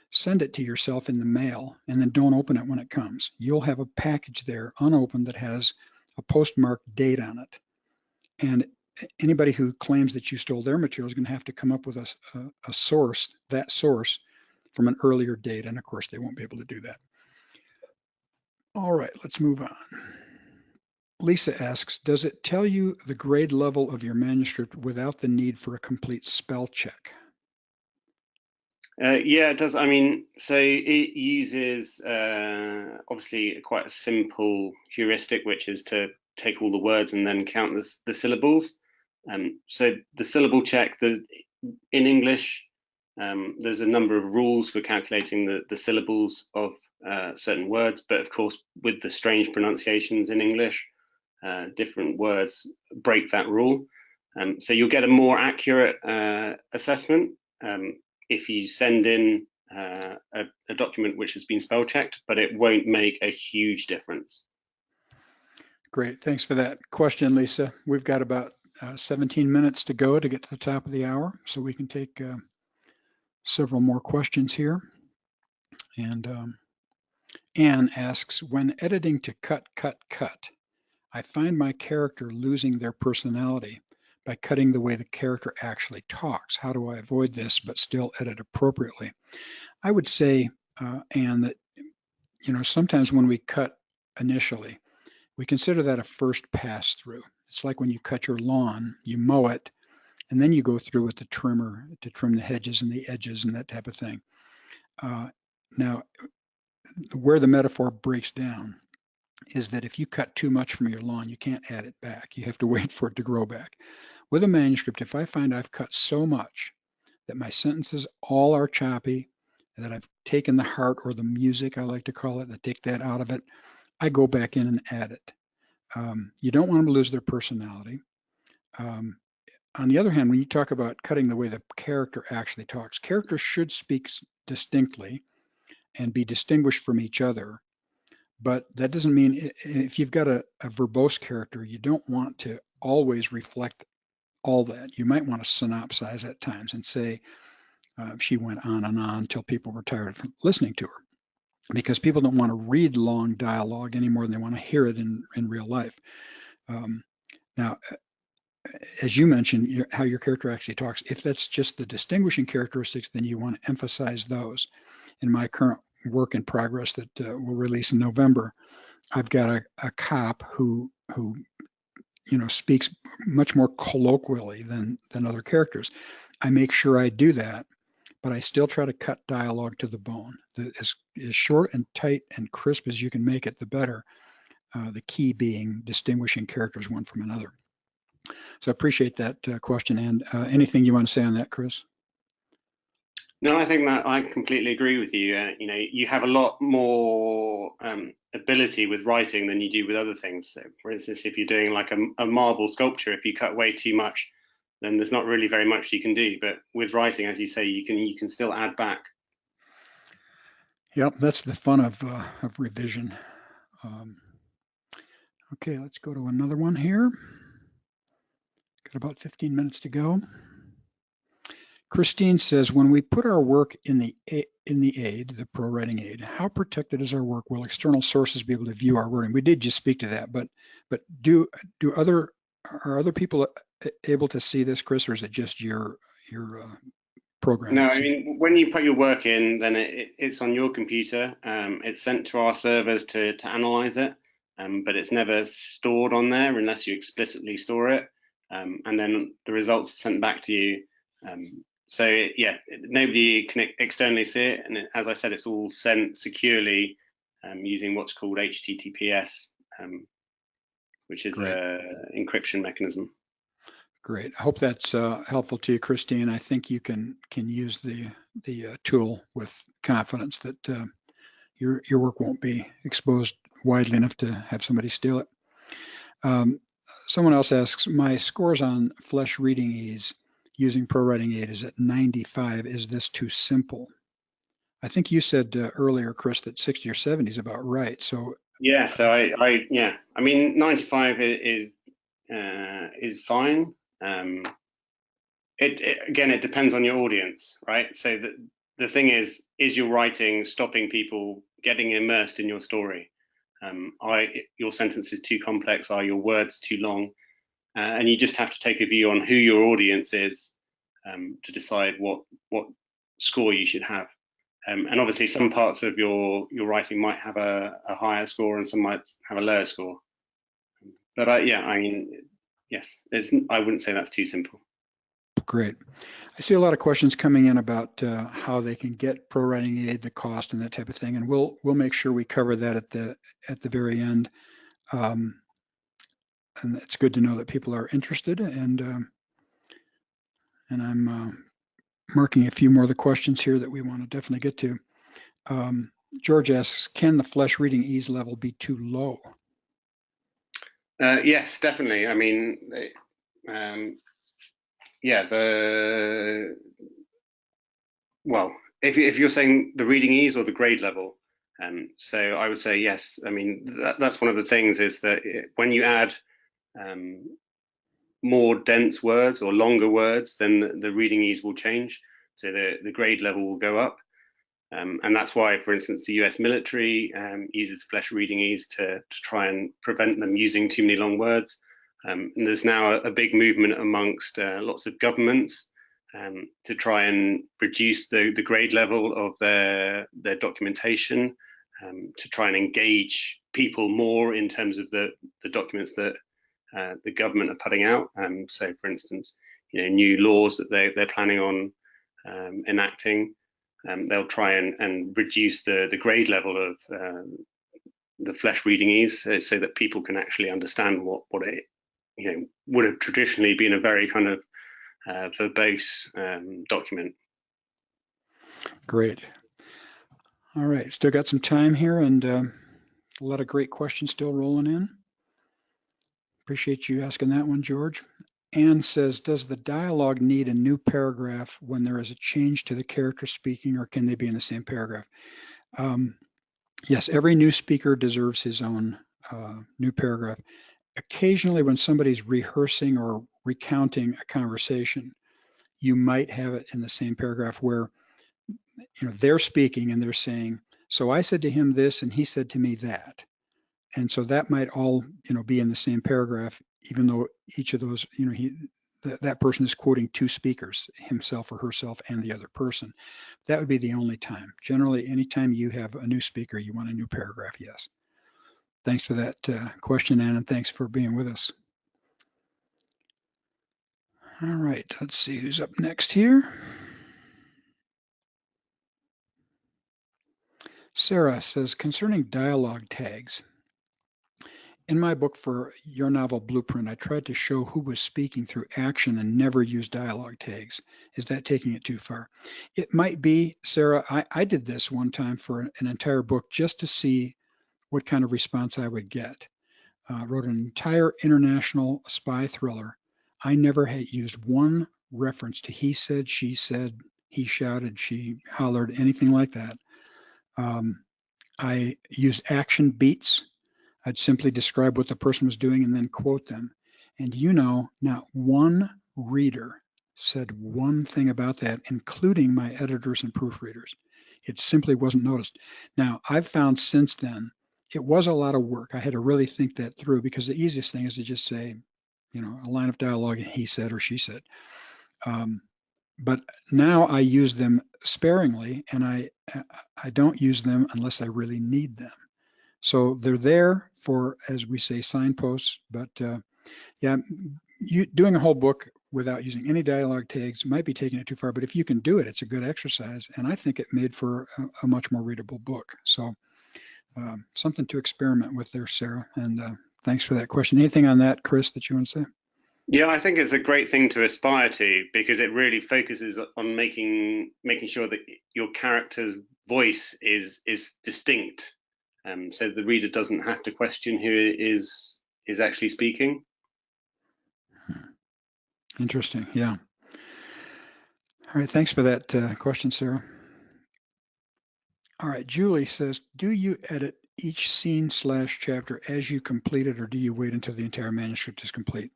send it to yourself in the mail, and then don't open it when it comes. You'll have a package there unopened that has a postmarked date on it. And anybody who claims that you stole their material is going to have to come up with a source, that source from an earlier date. And of course, they won't be able to do that. All right, let's move on. Lisa asks, does it tell you the grade level of your manuscript without the need for a complete spell check? Yeah, it does. I mean, so it uses obviously quite a simple heuristic, which is to take all the words and then count the syllables. So the syllable check, in English, there's a number of rules for calculating the syllables of certain words, but of course, with the strange pronunciations in English, different words break that rule. So you'll get a more accurate assessment if you send in a document which has been spell checked, but it won't make a huge difference. Great, thanks for that question, Lisa. We've got about 17 minutes to go to get to the top of the hour, so we can take several more questions here. And Anne asks, when editing to cut, I find my character losing their personality by cutting the way the character actually talks. How do I avoid this but still edit appropriately? I would say, Anne, that sometimes when we cut initially, we consider that a first pass through. It's like when you cut your lawn, you mow it, and then you go through with the trimmer to trim the hedges and the edges and that type of thing. Now, where the metaphor breaks down is that if you cut too much from your lawn, you can't add it back. You have to wait for it to grow back. With a manuscript, if I find I've cut so much that my sentences all are choppy, that I've taken the heart or the music, I like to call it, I take that out of it, I go back in and add it. You don't want them to lose their personality. On the other hand, when you talk about cutting the way the character actually talks, characters should speak distinctly and be distinguished from each other. But that doesn't mean if you've got a verbose character, you don't want to always reflect all that. You might want to synopsize at times and say, she went on and on until people were tired of listening to her, because people don't want to read long dialogue any more than they want to hear it in real life. Now, as you mentioned, how your character actually talks, if that's just the distinguishing characteristics, then you want to emphasize those. In my current work in progress that we'll release in November, I've got a cop who speaks much more colloquially than other characters. I make sure I do that, but I still try to cut dialogue to the bone. As short and tight and crisp as you can make it, the better. The key being distinguishing characters one from another. So I appreciate that question. And anything you want to say on that, Chris? No, I think that I completely agree with you. You have a lot more ability with writing than you do with other things. So, for instance, if you're doing like a marble sculpture, if you cut way too much, then there's not really very much you can do. But with writing, as you say, you can still add back. Yep, that's the fun of revision. Okay, let's go to another one here. Got about 15 minutes to go. Christine says, when we put our work in the aid, the ProWritingAid, how protected is our work? Will external sources be able to view our wording? We did just speak to that, but are other people able to see this, Chris, or is it just your program? No, I mean, when you put your work in, then it's on your computer. It's sent to our servers to analyze it, but it's never stored on there unless you explicitly store it. And then the results are sent back to you. So yeah, nobody can externally see it. And as I said, it's all sent securely using what's called HTTPS, which is an encryption mechanism. Great. I hope that's helpful to you, Christine. I think you can use the tool with confidence that your work won't be exposed widely enough to have somebody steal it. Someone else asks, my scores on Flesh Reading Ease using ProWritingAid is at 95. Is this too simple? I think you said earlier, Chris, that 60 or 70 is about right. So yeah, so I mean 95 is fine. Again, it depends on your audience, right? So the thing is your writing stopping people getting immersed in your story? Your sentence is too complex? Are your words too long? and you just have to take a view on who your audience is to decide what score you should have. And obviously, some parts of your writing might have a higher score, and some might have a lower score. But yeah, I mean, yes, I wouldn't say that's too simple. Great. I see a lot of questions coming in about how they can get ProWritingAid, the cost, and that type of thing, and we'll make sure we cover that at the very end. And it's good to know that people are interested, and I'm marking a few more of the questions here that we want to definitely get to. George asks, can the flesh reading ease level be too low? Yes, definitely. I mean, yeah, well, if you're saying the reading ease or the grade level, so I would say yes. I mean, that's one of the things is that when you add more dense words or longer words, then the reading ease will change. So the grade level will go up. And that's why, for instance, the US military uses flesh reading ease to try and prevent them using too many long words. And there's now a big movement amongst lots of governments to try and reduce the grade level of their documentation, to try and engage people more in terms of the documents that the government are putting out. So, for instance, new laws that they're planning on enacting. They'll try and reduce the grade level of the flesh reading ease so that people can actually understand what it would have traditionally been a very kind of verbose document. Great. All right, still got some time here, and a lot of great questions still rolling in. Appreciate you asking that one, George. Anne says, does the dialogue need a new paragraph when there is a change to the character speaking, or can they be in the same paragraph? Yes, every new speaker deserves his own new paragraph. Occasionally, when somebody's rehearsing or recounting a conversation, you might have it in the same paragraph where they're speaking and they're saying, so I said to him this and he said to me that. And so that might all be in the same paragraph, even though each of those, that person is quoting two speakers, himself or herself and the other person. That would be the only time. Generally, anytime you have a new speaker, you want a new paragraph, yes. Thanks for that question, Ann, and thanks for being with us. All right, let's see who's up next here. Sarah says, concerning dialogue tags, in my book for your novel Blueprint, I tried to show who was speaking through action and never used dialogue tags. Is that taking it too far? It might be, Sarah. I did this one time for an entire book just to see what kind of response I would get. Wrote an entire international spy thriller. I never had used one reference to he said, she said, he shouted, she hollered, anything like that. I used action beats. I'd simply describe what the person was doing and then quote them. And not one reader said one thing about that, including my editors and proofreaders. It simply wasn't noticed. Now, I've found since then, it was a lot of work. I had to really think that through because the easiest thing is to just say, a line of dialogue, he said or she said. But now I use them sparingly, and I don't use them unless I really need them. So they're there for, as we say, signposts. But yeah, doing a whole book without using any dialogue tags might be taking it too far. But if you can do it, it's a good exercise, and I think it made for a much more readable book. So something to experiment with there, Sarah. And thanks for that question. Anything on that, Chris, that you want to say? Yeah, I think it's a great thing to aspire to because it really focuses on making sure that your character's voice is distinct, so the reader doesn't have to question who is actually speaking. Interesting. Yeah. All right. Thanks for that question, Sarah. All right. Julie says, do you edit each scene/chapter as you complete it, or do you wait until the entire manuscript is complete?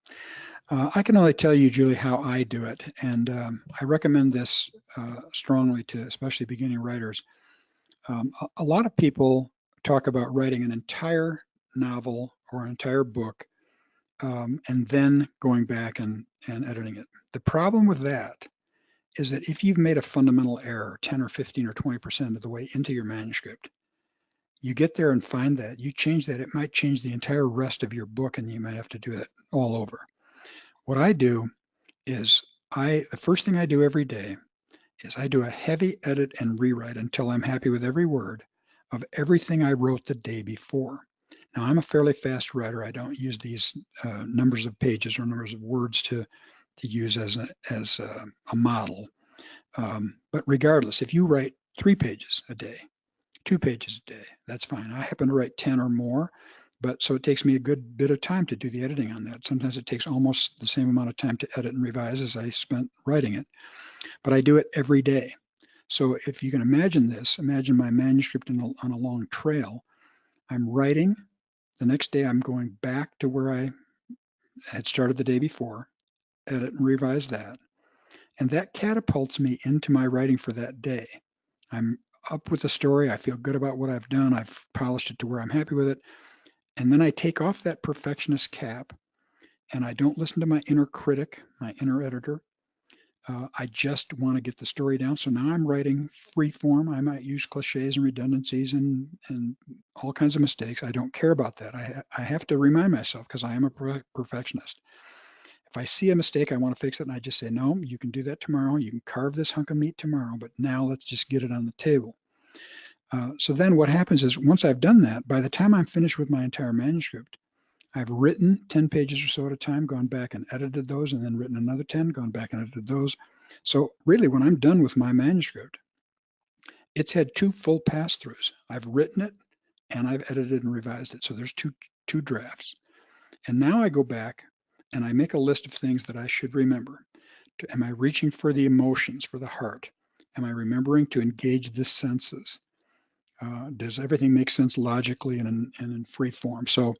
I can only tell you, Julie, how I do it. And I recommend this strongly to especially beginning writers. A lot of people talk about writing an entire novel or an entire book and then going back and editing it. The problem with that is that if you've made a fundamental error 10 or 15 or 20% of the way into your manuscript, you get there and find that, you change that, it might change the entire rest of your book and you might have to do it all over. What I do is the first thing I do every day is I do a heavy edit and rewrite until I'm happy with every word of everything I wrote the day before. Now, I'm a fairly fast writer. I don't use these numbers of pages or numbers of words to use as a model. But regardless, if you write 3 pages a day, 2 pages a day, that's fine. I happen to write 10 or more, but so it takes me a good bit of time to do the editing on that. Sometimes it takes almost the same amount of time to edit and revise as I spent writing it, but I do it every day. So if you can imagine this, imagine my manuscript on a long trail. I'm writing. The next day, I'm going back to where I had started the day before, edit and revise that. And that catapults me into my writing for that day. I'm up with the story. I feel good about what I've done. I've polished it to where I'm happy with it. And then I take off that perfectionist cap and I don't listen to my inner critic, my inner editor. I just want to get the story down. So now I'm writing free form. I might use cliches and redundancies and all kinds of mistakes. I don't care about that. I have to remind myself because I am a perfectionist. If I see a mistake, I want to fix it. And I just say, no, you can do that tomorrow. You can carve this hunk of meat tomorrow, but now let's just get it on the table. So then what happens is once I've done that, by the time I'm finished with my entire manuscript, I've written 10 pages or so at a time, gone back and edited those, and then written another 10, gone back and edited those. So really, when I'm done with my manuscript, it's had 2 full pass-throughs. I've written it and I've edited and revised it. So there's two drafts. And now I go back and I make a list of things that I should remember. Am I reaching for the emotions, for the heart? Am I remembering to engage the senses? Does everything make sense logically and in free form? So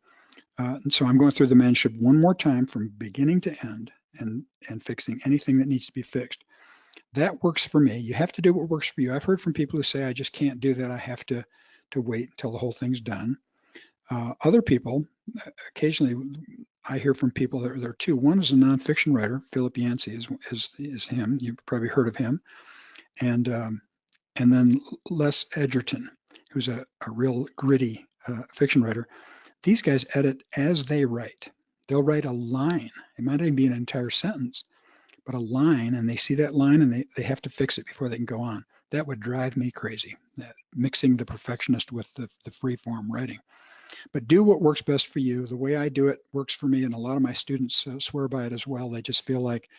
I'm going through the manuscript one more time from beginning to end and fixing anything that needs to be fixed. That works for me. You have to do what works for you. I've heard from people who say, I just can't do that. I have to wait until the whole thing's done. Other people, occasionally I hear from people, there are 2. One is a nonfiction writer, Philip Yancey is him. You've probably heard of him. And then Les Edgerton, who's a real gritty fiction writer. These guys edit as they write. They'll write a line. It might not even be an entire sentence, but a line, and they see that line and they have to fix it before they can go on. That would drive me crazy, mixing the perfectionist with the free form writing. But do what works best for you. The way I do it works for me, and a lot of my students swear by it as well. They just feel like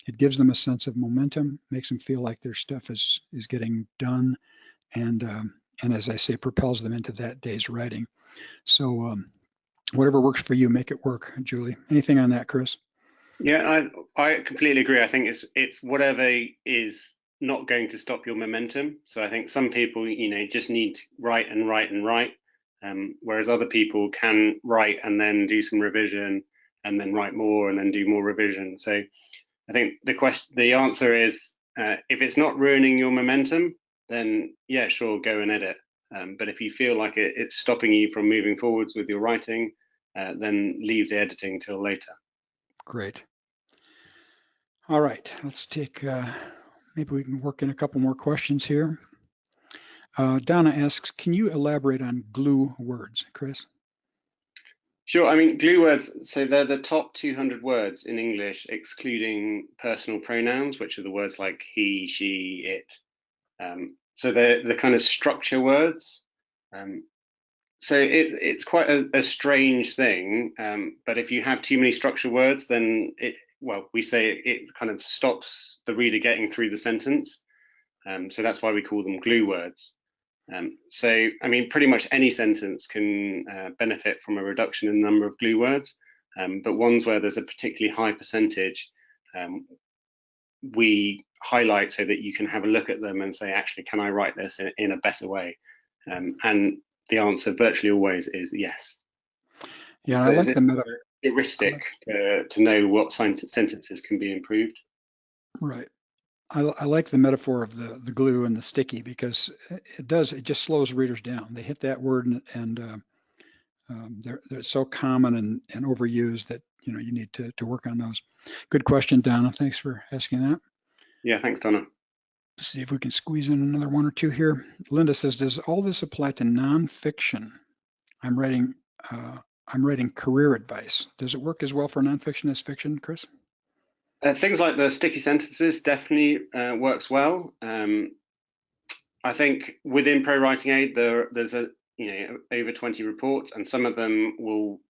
it gives them a sense of momentum, makes them feel like their stuff is getting done, and as I say, propels them into that day's writing. So whatever works for you, make it work. Julie, anything on that, Chris? Yeah, I completely agree. I think it's whatever is not going to stop your momentum. So I think some people, just need to write and write and write, whereas other people can write and then do some revision and then write more and then do more revision. So I think the answer is if it's not ruining your momentum, then yeah, sure, go and edit. But if you feel like it's stopping you from moving forwards with your writing, then leave the editing till later. Great. All right, let's take, maybe we can work in a couple more questions here. Donna asks, can you elaborate on glue words, Chris? Sure. I mean, glue words, so they're the top 200 words in English, excluding personal pronouns, which are the words like he, she, it. So they're the kind of structure words. So it's quite a strange thing. But if you have too many structure words, then we say it kind of stops the reader getting through the sentence. So that's why we call them glue words. So, I mean, pretty much any sentence can benefit from a reduction in the number of glue words, but ones where there's a particularly high percentage, we highlight so that you can have a look at them and say, actually, can I write this in a better way? And the answer virtually always is yes. Yeah, I But like it's the meta. heuristic to know what sentences can be improved. Right. I like the metaphor of the glue and the sticky because it just slows readers down. They hit that word and They're so common and overused that you need to work on those. Good question, Donna. Thanks for asking that. Yeah, thanks, Donna. Let's see if we can squeeze in another one or two here. Linda says, "Does all this apply to nonfiction? I'm writing career advice. Does it work as well for nonfiction as fiction, Chris?" Things like the sticky sentences definitely works well. I think within ProWritingAid, there's over 20 reports, and some of them will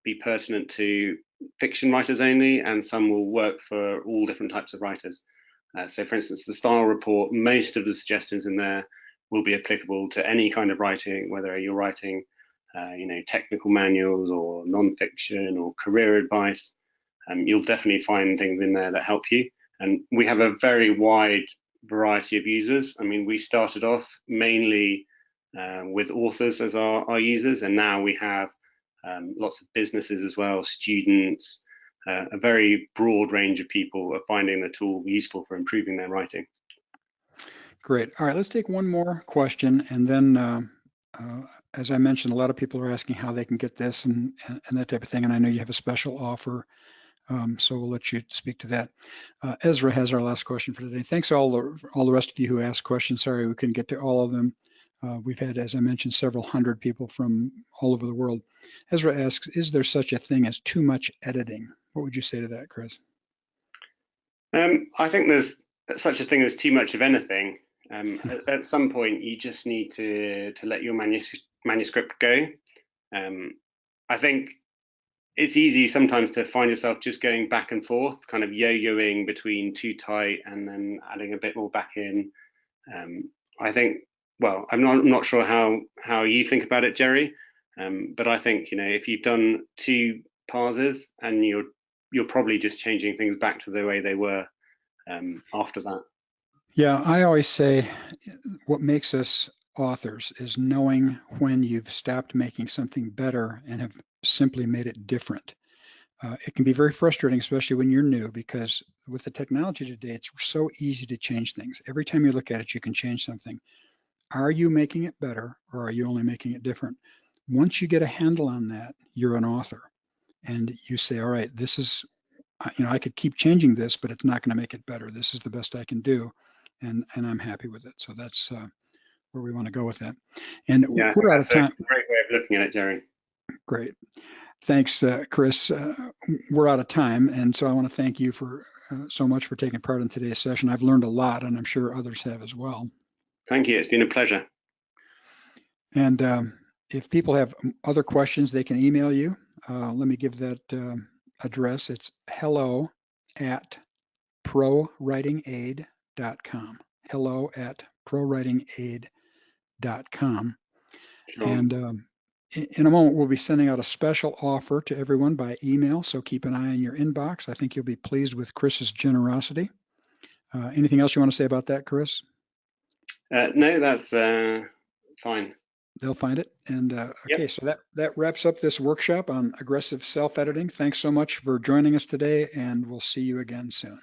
be pertinent to fiction writers only, and some will work for all different types of writers. So, for instance, the style report, most of the suggestions in there will be applicable to any kind of writing, whether you're writing, technical manuals or non-fiction or career advice. You'll definitely find things in there that help you. And we have a very wide variety of users. I mean, we started off mainly with authors as our users, and now we have lots of businesses as well, students, a very broad range of people are finding the tool useful for improving their writing. Great. All right, let's take one more question, and then as I mentioned, a lot of people are asking how they can get this and that type of thing, and I know you have a special offer, so we'll let you speak to that. Ezra has our last question for today. Thanks to all the rest of you who asked questions. Sorry we couldn't get to all of them. We've had, as I mentioned, several hundred people from all over the world. Ezra asks, "Is there such a thing as too much editing?" What would you say to that, Chris? I think there's such a thing as too much of anything. At some point, you just need to let your manuscript go. I think it's easy sometimes to find yourself just going back and forth, kind of yo-yoing between too tight and then adding a bit more back in. I think, well, I'm not sure how you think about it, Jerry, but I think if you've done 2 parsers and you're probably just changing things back to the way they were after that. Yeah, I always say what makes us authors is knowing when you've stopped making something better and have simply made it different. It can be very frustrating, especially when you're new, because with the technology today, it's so easy to change things. Every time you look at it, you can change something. Are you making it better, or are you only making it different? Once you get a handle on that, you're an author, and you say, all right, this is, I could keep changing this, but it's not going to make it better. This is the best I can do, and I'm happy with it. So that's where we want to go with that. And Yeah, we're out of time. that's a great way of looking at it, Jerry. Great. Thanks, Chris. We're out of time, and so I want to thank you for so much for taking part in today's session. I've learned a lot, and I'm sure others have as well. Thank you. It's been a pleasure. And if people have other questions, they can email you. Let me give that address. It's hello@ProWritingAid.com. hello@ProWritingAid.com. Sure. And in a moment, we'll be sending out a special offer to everyone by email, so keep an eye on your inbox. I think you'll be pleased with Chris's generosity. Anything else you want to say about that, Chris? No, that's fine. They'll find it. And okay, Yep. so that wraps up this workshop on aggressive self-editing. Thanks so much for joining us today, and we'll see you again soon.